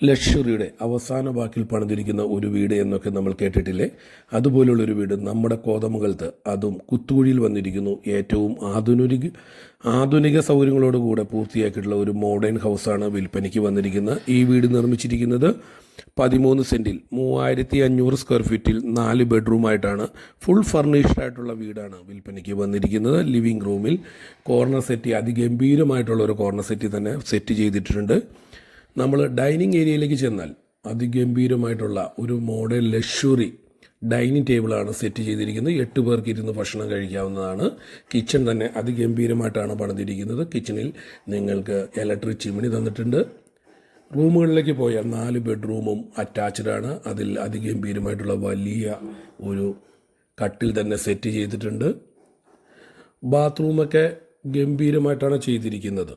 ലക്ഷറിയുടെ അവസാന വാക്കിൽ പണിതിരിക്കുന്ന ഒരു വീട് എന്നൊക്കെ നമ്മൾ കേട്ടിട്ടില്ലേ? അതുപോലുള്ളൊരു വീട് നമ്മുടെ കോതമംഗലത്ത്, അതും കുത്തുകുഴിയിൽ വന്നിരിക്കുന്നു. ഏറ്റവും ആധുനിക സൗകര്യങ്ങളോടുകൂടെ പൂർത്തിയാക്കിയിട്ടുള്ള ഒരു മോഡേൺ ഹൗസാണ് വിൽപ്പനയ്ക്ക് വന്നിരിക്കുന്നത്. ഈ വീട് നിർമ്മിച്ചിരിക്കുന്നത് 13 സെൻറ്റിൽ 3500 സ്ക്വയർ ഫീറ്റിൽ 4 ബെഡ്റൂമായിട്ടാണ്. ഫുൾ ഫർണിഷ്ഡ് ആയിട്ടുള്ള വീടാണ് വിൽപ്പനയ്ക്ക് വന്നിരിക്കുന്നത്. ലിവിങ് റൂമിൽ കോർണർ സെറ്റ്, അതിഗംഭീരമായിട്ടുള്ള ഒരു കോർണർ സെറ്റ് തന്നെ സെറ്റ് ചെയ്തിട്ടുണ്ട്. നമ്മൾ ഡൈനിങ് ഏരിയയിലേക്ക് ചെന്നാൽ അതിഗംഭീരമായിട്ടുള്ള ഒരു മോഡൽ ലക്ഷറി ഡൈനിങ് ടേബിളാണ് സെറ്റ് ചെയ്തിരിക്കുന്നത്. 8 പേർക്ക് ഇരുന്ന് ഭക്ഷണം കഴിക്കാവുന്നതാണ്. കിച്ചൺ തന്നെ അതിഗംഭീരമായിട്ടാണ് പണിതിരിക്കുന്നത്. കിച്ചണിൽ നിങ്ങൾക്ക് ഇലക്ട്രിക് ചിമ്മിണി തന്നിട്ടുണ്ട്. റൂമുകളിലേക്ക് പോയാൽ 4 ബെഡ്റൂമും അറ്റാച്ച്ഡാണ്. അതിൽ അതിഗംഭീരമായിട്ടുള്ള വലിയ ഒരു കട്ടിൽ തന്നെ സെറ്റ് ചെയ്തിട്ടുണ്ട്. ബാത്റൂമൊക്കെ ഗംഭീരമായിട്ടാണ് ചെയ്തിരിക്കുന്നത്.